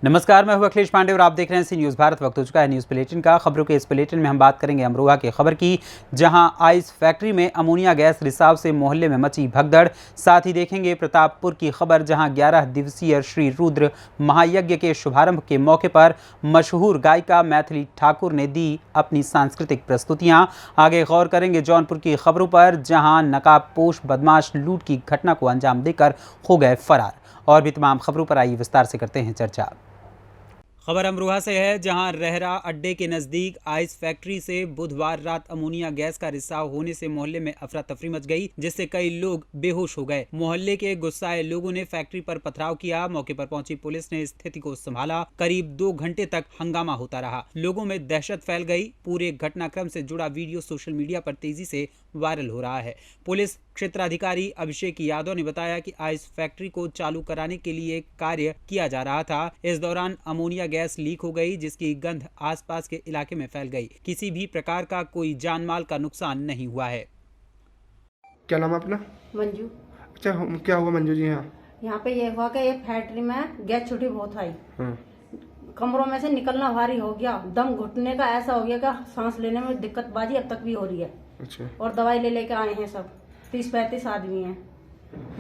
नमस्कार, मैं हूं अखिलेश पांडे और आप देख रहे हैं सी न्यूज़ भारत। वक्त हो चुका है न्यूज़ बुलेटिन का। खबरों के इस बुलेटिन में हम बात करेंगे अमरोहा की खबर की, जहां आइस फैक्ट्री में अमोनिया गैस रिसाव से मोहल्ले में मची भगदड़। साथ ही देखेंगे प्रतापपुर की खबर, जहां 11 दिवसीय श्री रुद्र महायज्ञ के शुभारंभ के मौके पर मशहूर गायिका मैथिली ठाकुर ने दी अपनी सांस्कृतिक प्रस्तुतियाँ। आगे गौर करेंगे जौनपुर की खबरों पर, जहाँ नकाबपोश बदमाश लूट की घटना को अंजाम देकर हो गए फरार। और भी तमाम खबरों पर आइए विस्तार से करते हैं चर्चा। खबर अमरोहा से है, जहां रहरा अड्डे के नजदीक आइस फैक्ट्री से बुधवार रात अमोनिया गैस का रिसाव होने से मोहल्ले में अफरा तफरी मच गई, जिससे कई लोग बेहोश हो गए। मोहल्ले के गुस्साए लोगों ने फैक्ट्री पर पथराव किया। मौके पर पहुंची पुलिस ने स्थिति को संभाला। करीब 2 घंटे तक हंगामा होता रहा। लोगों में दहशत फैल गई। पूरे घटनाक्रम से जुड़ा वीडियो सोशल मीडिया पर तेजी से वायरल हो रहा है। पुलिस क्षेत्राधिकारी अभिषेक यादव ने बताया कि आइस फैक्ट्री को चालू कराने के लिए कार्य किया जा रहा था। इस दौरान अमोनिया गैस लीक हो गई, जिसकी गंध आसपास के इलाके में फैल गई। किसी भी प्रकार का कोई जान माल का नुकसान नहीं हुआ है। क्या नाम है अपना? मंजू। अच्छा, क्या हुआ मंजू जी? यहाँ पे ये हुआ कि ये फैक्ट्री में गैस छुट्टी बहुत आई। कमरों में से निकलना भारी हो गया। दम घुटने का ऐसा हो गया कि सांस लेने में दिक्कत बाजी अब तक भी हो रही है। अच्छा। और दवाई ले लेके आए हैं सब। 30-35 आदमी हैं।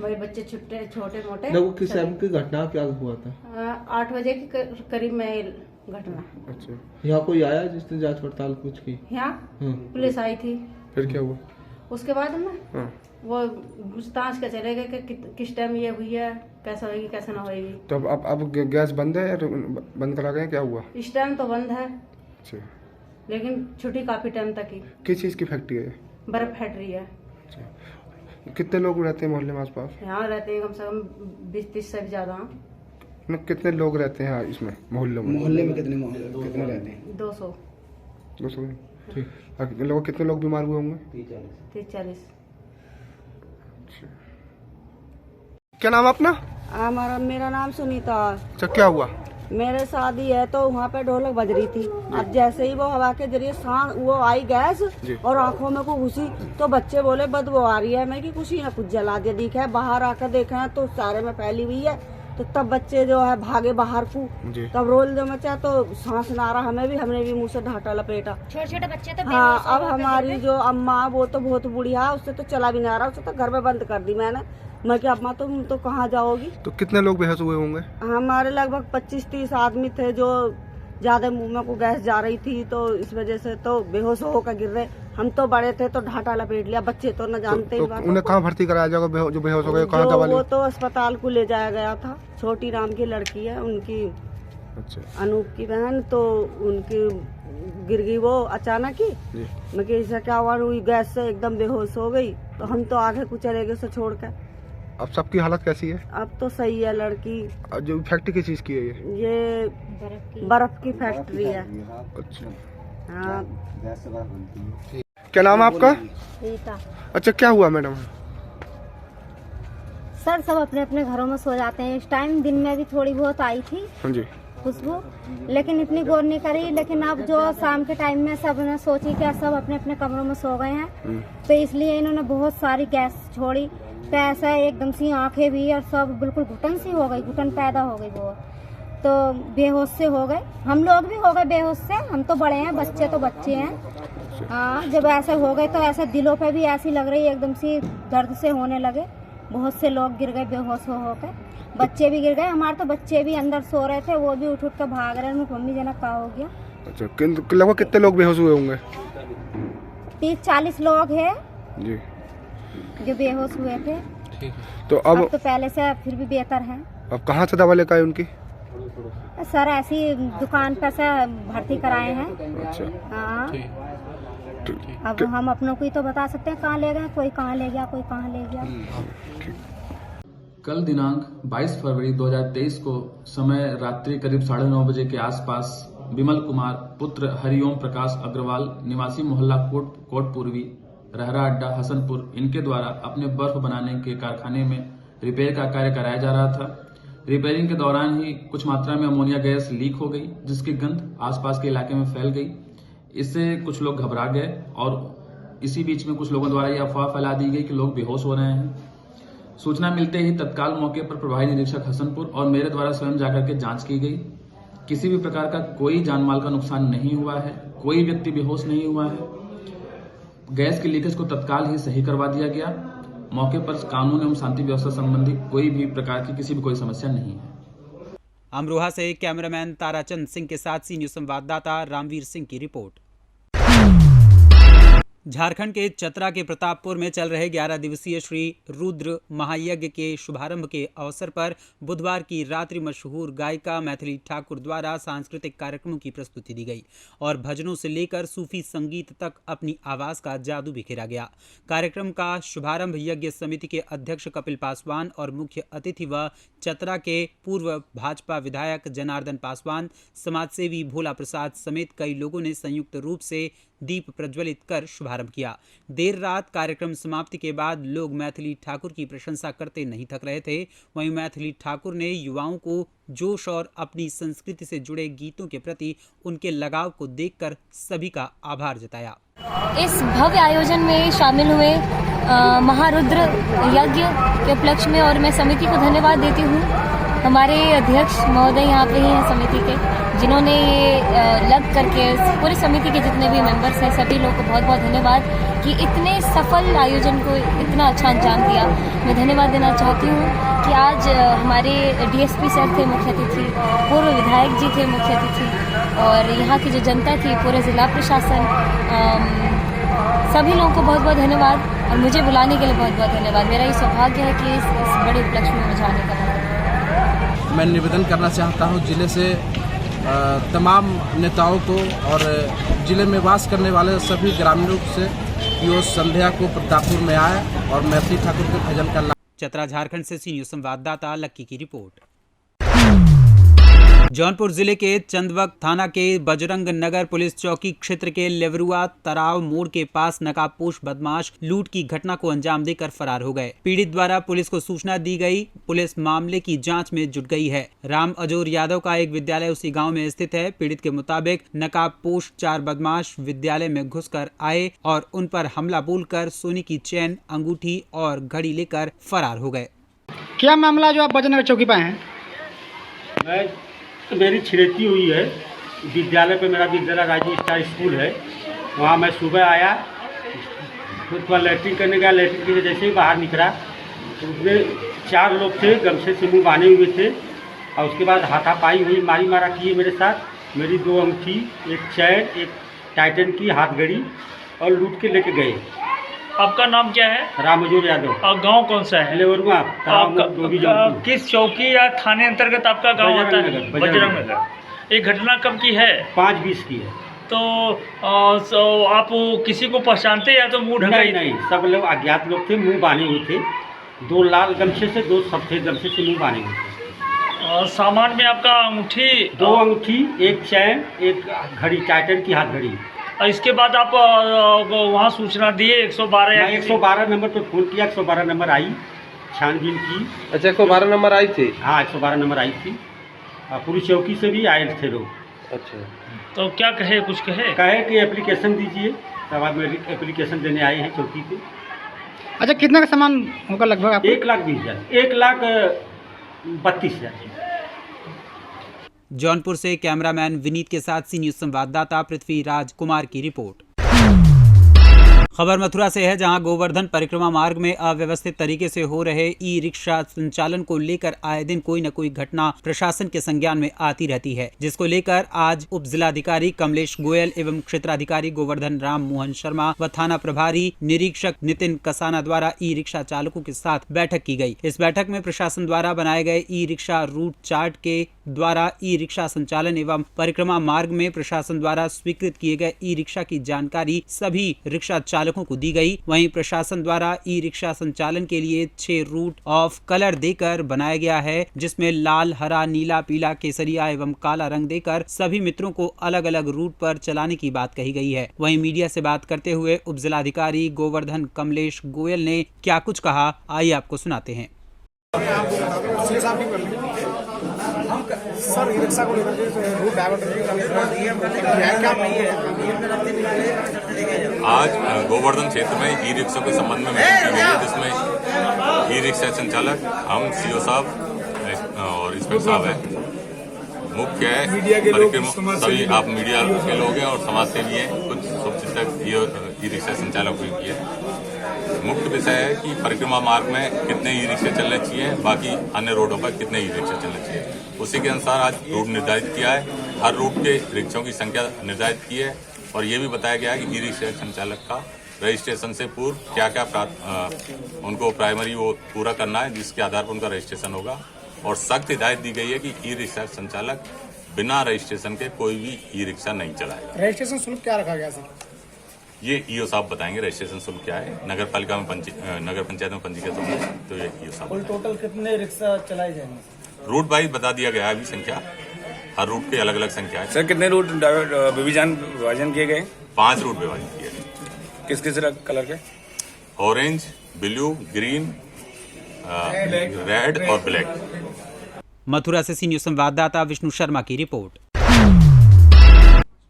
मेरे बच्चे छोटे मोटे। किस टाइम की घटना क्या हुआ था? 8 बजे के करीब में घटना। अच्छा, यहाँ कोई आया जिसने जांच पड़ताल कुछ की? यहाँ पुलिस आई थी। फिर क्या हुआ? उसके बाद में वो पूछताछ के चले गए कि किस टाइम ये हुई है, कैसे होगी कैसे ना होगी। तो अब गैस बंद है, बंद करा गए? क्या हुआ? इस टाइम तो बंद है। अच्छा। लेकिन छुट्टी काफी टाइम तक की। किस चीज की फैक्ट्री है? बर्फ फैक्ट्री है। अच्छा। कितने लोग रहते हैं मोहल्ले में आसपास? यहाँ रहते हैं कम से कम 20-30 से भी ज्यादा। कितने लोग रहते हैं इसमें मोहल्ले में? कितने रहते हैं? 200। 200। ठीक। लोग कितने लोग बीमार हुए होंगे? 30-40। क्या नाम है अपना? मेरा नाम सुनीता। अच्छा, क्या हुआ? मेरे शादी है तो वहाँ पे ढोलक बज रही थी। अब जैसे ही वो हवा के जरिए सांस वो आई गैस और आंखों में को घुसी, तो बच्चे बोले बदबू आ रही है। मैं कि कुछ ही ना कुछ जला दिया। दिखा बाहर आकर देखा तो सारे में फैली हुई है। तो तब बच्चे जो है भागे बाहर को। तब रोल जो मचा तो सांस ना रहा। हमने भी मुंह से ढाटा लपेटा। छोटे बच्चे तो हाँ, अब हमारी जो अम्मा वो तो बहुत बुढ़िया, उससे तो चला भी नहीं आ रहा। उससे तो घर में बंद कर दी मैंने। मैं क्या अम्मा तुम तो कहाँ जाओगी? तो कितने लोग बेहोश हुए होंगे? हमारे लगभग 25-30 आदमी थे, जो ज्यादा मुंह में को गैस जा रही थी, तो इस वजह से तो बेहोश होकर गिर रहे। हम तो बड़े थे तो ढाटा लपेट लिया। बच्चे तो न जानते ही। उन्हें कहाँ भर्ती कराया जाएगा जो बेहोश हो गए? कहाँ दवा ली? वो तो अस्पताल को ले जाया गया था। छोटी राम की लड़की है उनकी। अच्छा। अनूप की बहन, तो उनकी गिर गई वो अचानक ही। मैं कैसा क्या हुआ, गैस से एकदम बेहोश हो गई। तो हम तो आगे को चले गए उसे छोड़ कर। अब सबकी हालत कैसी है? अब तो सही है। लड़की जो फैक्ट्री किस चीज की है? ये बर्फ की फैक्ट्री है। अच्छा। हाँ। क्या नाम है आपका? रीता। अच्छा, क्या हुआ मैडम? सर सब अपने अपने घरों में सो जाते हैं। इस टाइम दिन में भी थोड़ी बहुत आई थी जी खुशबू, लेकिन इतनी गौर नहीं करी। लेकिन अब जो शाम के टाइम में सब ने सोची कि सब अपने अपने कमरों में सो गए हैं, तो इसलिए इन्होंने बहुत सारी गैस छोड़ी। तो ऐसा एकदम सी आंखें भी और सब बिल्कुल घुटन सी हो गई, घुटन पैदा हो गई वो। तो बेहोश से हो गए। हम लोग भी हो गए बेहोश से। हम तो बड़े हैं, बच्चे तो बच्चे हैं। हाँ, जब ऐसे हो गए तो ऐसे दिलों पे भी ऐसी लग रही है, एकदम सी दर्द से होने लगे। बहुत से लोग गिर गए बेहोश होकर। बच्चे भी गिर गए। हमारे तो बच्चे भी अंदर सो रहे थे, वो भी उठ कर भाग रहे हैं। मम्मी जना क्या हो गया। अच्छा, लगभग कितने लोग बेहोश हुए होंगे? 30-40 लोग हैं जी जो बेहोश हुए थे। तो अब तो पहले से फिर भी बेहतर है। अब कहाँ से दवा लेकर आए उनकी? सर ऐसी दुकान पर से भर्ती कराए हैं। अच्छा। हाँ, अब हम अपनों को ही तो बता सकते हैं कहाँ ले गए। कोई कहाँ ले गया, कोई कहाँ ले गया। कल दिनांक 22 फरवरी 2023 को समय रात्रि करीब 9:30 बजे के आसपास विमल कुमार पुत्र हरिओम प्रकाश अग्रवाल निवासी मोहल्ला कोट पूर्वी रहरा अड्डा हसनपुर, इनके द्वारा अपने बर्फ बनाने के कारखाने में रिपेयर का कार्य कराया जा रहा था। रिपेयरिंग के दौरान ही कुछ मात्रा में अमोनिया गैस लीक हो गई, जिसकी गंध आसपास के इलाके में फैल गई। इससे कुछ लोग घबरा गए और इसी बीच में कुछ लोगों द्वारा यह अफवाह फैला दी गई कि लोग बेहोश हो रहे हैं। सूचना मिलते ही तत्काल मौके पर प्रभारी निरीक्षक हसनपुर और मेरे द्वारा स्वयं जाकर के जांच की गई। किसी भी प्रकार का कोई जान माल का नुकसान नहीं हुआ है, कोई व्यक्ति बेहोश नहीं हुआ है। गैस के लीकेज को तत्काल ही सही करवा दिया गया। मौके पर कानून एवं शांति व्यवस्था संबंधी कोई भी प्रकार की किसी भी कोई समस्या नहीं है। अमरोहा से कैमरामैन ताराचंद सिंह के साथ सी न्यूज संवाददाता रामवीर सिंह की रिपोर्ट। झारखंड के चतरा के प्रतापपुर में चल रहे 11 दिवसीय श्री रुद्र महायज्ञ के शुभारंभ के अवसर पर बुधवार की रात्रि मशहूर गायिका मैथिली ठाकुर द्वारा सांस्कृतिक कार्यक्रमों की प्रस्तुति दी गई और भजनों से लेकर सूफी संगीत तक अपनी आवाज का जादू बिखेरा गया। कार्यक्रम का शुभारंभ यज्ञ समिति के अध्यक्ष कपिल पासवान और मुख्य अतिथि व चतरा के पूर्व भाजपा विधायक जनार्दन पासवान, समाजसेवी भोला प्रसाद समेत कई लोगों ने संयुक्त रूप से दीप प्रज्वलित कर शुभारंभ किया। देर रात कार्यक्रम समाप्ति के बाद लोग मैथिली ठाकुर की प्रशंसा करते नहीं थक रहे थे। वहीं मैथिली ठाकुर ने युवाओं को जोश और अपनी संस्कृति से जुड़े गीतों के प्रति उनके लगाव को देखकर सभी का आभार जताया। इस भव्य आयोजन में शामिल हुए महारुद्र यज्ञ के उपलक्ष्य में और मैं समिति को धन्यवाद देती हूँ। हमारे अध्यक्ष महोदय यहाँ पे ही हैं समिति के, जिन्होंने ये लग करके पूरी समिति के जितने भी मेंबर्स हैं सभी लोगों को बहुत बहुत धन्यवाद कि इतने सफल आयोजन को इतना अच्छा अंजाम दिया। मैं धन्यवाद देना चाहती हूँ कि आज हमारे डीएसपी सर थे मुख्य अतिथि, पूर्व विधायक जी थे मुख्य अतिथि और यहाँ की जो जनता थी, पूरे जिला प्रशासन, सभी लोगों को बहुत बहुत धन्यवाद और मुझे बुलाने के लिए बहुत बहुत धन्यवाद। मेरा ये सौभाग्य है कि इस बड़े उपलक्ष्य में मुझे आने का मौका। मैं निवेदन करना चाहता हूं जिले से तमाम नेताओं को और जिले में वास करने वाले सभी ग्रामीणों से कि वो संध्या को प्रतापपुर में आए और मैथिली ठाकुर के भजन का। चतरा झारखंड से सी न्यूज संवाददाता लक्की की रिपोर्ट। जौनपुर जिले के चंदवक थाना के बजरंग नगर पुलिस चौकी क्षेत्र के लेवरुआ तराव मोड़ के पास नकाबपोश बदमाश लूट की घटना को अंजाम देकर फरार हो गए। पीड़ित द्वारा पुलिस को सूचना दी गई। पुलिस मामले की जांच में जुट गई है। राम अजोर यादव का एक विद्यालय उसी गांव में स्थित है। पीड़ित के मुताबिक नकाबपोश 4 बदमाश विद्यालय में घुसकर आए और उन पर हमला बोलकर सोने की चेन, अंगूठी और घड़ी लेकर फरार हो गए। क्या मामला जो आप बजरंग चौकी पर हैं? मेरी छिड़ती हुई है विद्यालय पे, मेरा विद्यालय राजीव स्टार स्कूल है। वहाँ मैं सुबह आया, फिर थोड़ा लैट्रिन करने गया। लैट्रिन के जैसे ही बाहर निकला तो उसमें 4 लोग थे, गमछे से मुँह बांधे हुए थे और उसके बाद हाथापाई हुई, मारी मारा किए मेरे साथ। मेरी 2 अंगूठी, एक चैन, एक टाइटन की हाथ घड़ी और लूट के लेके गए। आपका नाम क्या है? राम अजोर यादव। और गांव कौन सा है? लेवरुआ। किस चौकी या थाने अंतर्गत आपका गांव आता है? बजरंग नगर। ये घटना कब की है? 5:20 की है। तो आप किसी को पहचानते या तो मुंह ढका? नहीं, सब लोग अज्ञात लोग थे, मुंह बांधे हुए थे। 2 लाल गमछे से, 2 सफेद गमछे से मुंह बांधे हुए थे। सामान में आपका अंगूठी? 2 अंगूठी, एक चैन, एक घड़ी, टाइटन की हाथ घड़ी। इसके बाद आप वहाँ सूचना दिए 112 या 112 नंबर पर फोन किया। 112 नंबर आई, छानबीन की। अच्छा, 112 नंबर आई थी? हाँ, 112 नंबर आई थी। पूरी चौकी से भी आए थे लोग। अच्छा, तो क्या कहे, कुछ कहे कि एप्लीकेशन दीजिए। तब आप एप्लीकेशन देने आए हैं चौकी पे। अच्छा, कितना का सामान होगा लगभग? 1,20,000, 1,32,000। जौनपुर से कैमरामैन विनीत के साथ सी न्यूज संवाददाता पृथ्वीराज कुमार की रिपोर्ट। खबर मथुरा से है, जहां गोवर्धन परिक्रमा मार्ग में अव्यवस्थित तरीके से हो रहे ई रिक्शा संचालन को लेकर आए दिन कोई न कोई घटना प्रशासन के संज्ञान में आती रहती है, जिसको लेकर आज उप जिलाधिकारी कमलेश गोयल एवं क्षेत्राधिकारी गोवर्धन राम मोहन शर्मा व थाना प्रभारी निरीक्षक नितिन कसाना द्वारा ई रिक्शा चालकों के साथ बैठक की गई। इस बैठक में प्रशासन द्वारा बनाए गए ई रिक्शा रूट चार्ट के द्वारा ई रिक्शा संचालन एवं परिक्रमा मार्ग में प्रशासन द्वारा स्वीकृत किए गए ई रिक्शा की जानकारी सभी रिक्शा चालकों को दी गई। वहीं प्रशासन द्वारा ई रिक्शा संचालन के लिए 6 रूट ऑफ कलर देकर बनाया गया है, जिसमें लाल, हरा, नीला, पीला, केसरिया एवं काला रंग देकर सभी मित्रों को अलग अलग रूट पर चलाने की बात कही गई है। वहीं मीडिया से बात करते हुए उप जिलाधिकारी गोवर्धन कमलेश गोयल ने क्या कुछ कहा, आइए आपको सुनाते हैं। सर, ई रिक्शा को लेकर रूट आज गोवर्धन क्षेत्र में ई रिक्शा के संबंध में मीटिंग की गई है, जिसमें ई रिक्शा संचालक, हम सीओ साहब और इंस्पेक्टर साहब हैं। मुख्य है परिक्रमा, सभी आप मीडिया के लोग हैं और समाज सेवी हैं, कुछ शुभचिंतक ई रिक्शा संचालक भी है। मुख्य विषय है कि परिक्रमा मार्ग में कितने ई रिक्शे चलने चाहिए, बाकी अन्य रोडों पर कितने ई रिक्शे चलने चाहिए, उसी के अनुसार आज रूट निर्धारित किया है। हर रूट के रिक्शों की संख्या निर्धारित की है और ये भी बताया गया है कि ई रिक्शा संचालक का रजिस्ट्रेशन से पूर्व क्या क्या उनको प्राइमरी वो पूरा करना है, जिसके आधार पर उनका रजिस्ट्रेशन होगा। और सख्त हिदायत दी गई है कि ई रिक्शा संचालक बिना रजिस्ट्रेशन के कोई भी ई रिक्शा नहीं चलाएगा। रजिस्ट्रेशन शुल्क क्या रखा गया सर? ये ईओ साहब बताएंगे रजिस्ट्रेशन शुल्क क्या है। नगर पालिका में नगर पंचायत में पंजीकृत होंगे तो ये ईओ साहब। टोटल कितने रिक्शा चलाए जाएंगे? रूट वाइज बता दिया गया है अभी संख्या, हर रूट के अलग अलग संख्या है। सर कितने रूट विभाजन किए गए? 5 रूट विभाजन किए गए। किस किस कलर के? ऑरेंज, ब्लू, ग्रीन, रेड और ब्लैक। मथुरा से सी न्यूज़ संवाददाता विष्णु शर्मा की रिपोर्ट।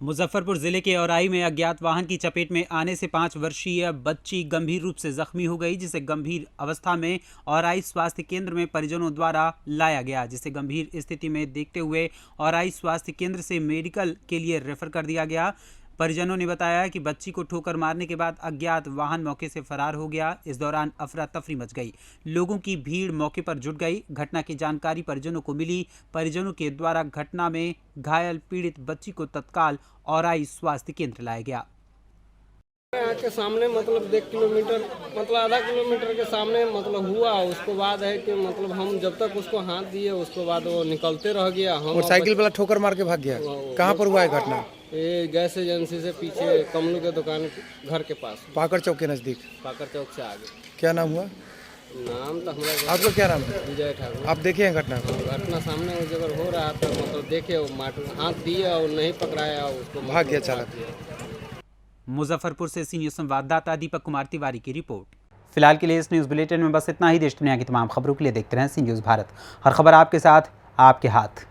मुजफ्फरपुर जिले के औराई में अज्ञात वाहन की चपेट में आने से 5 वर्षीय बच्ची गंभीर रूप से जख्मी हो गई, जिसे गंभीर अवस्था में औराई स्वास्थ्य केंद्र में परिजनों द्वारा लाया गया, जिसे गंभीर स्थिति में देखते हुए औराई स्वास्थ्य केंद्र से मेडिकल के लिए रेफर कर दिया गया। परिजनों ने बताया कि बच्ची को ठोकर मारने के बाद अज्ञात वाहन मौके से फरार हो गया। इस दौरान अफरा तफरी मच गई, लोगों की भीड़ मौके पर जुट गई। घटना की जानकारी परिजनों को मिली। परिजनों के द्वारा घटना में घायल पीड़ित बच्ची को तत्काल औराई स्वास्थ्य केंद्र लाया गया। यहाँ के सामने मतलब 1 किलोमीटर मतलब आधा किलोमीटर के सामने मतलब हुआ। उसके बाद है कि मतलब हम जब तक उसको हाथ दिए उसके बाद वो निकलते रह गया। हम मोटरसाइकिल वाला ठोकर मार के भाग गया। कहाँ पर हुआ है घटना? ये गैस एजेंसी से पीछे कमलू के दुकान घर के पास, पाकड़ चौक के नजदीक। पाकड़ चौक से आगे। क्या नाम हुआ? नाम तो हमारा। आपका क्या नाम है? विजय ठाकुर। आप देखे हैं घटना? घटना सामने उस जगह हो रहा था, मतलब देखे हाथ दिए और नहीं पकड़ाया, उसको भाग गया चालक। मुजफ्फरपुर से सी न्यूज़ संवाददाता दीपक कुमार तिवारी की रिपोर्ट। फिलहाल के लिए इस न्यूज़ बुलेटिन में बस इतना ही। देश दुनिया की तमाम खबरों के लिए देखते रहें सी न्यूज़ भारत। हर खबर आपके साथ, आपके हाथ।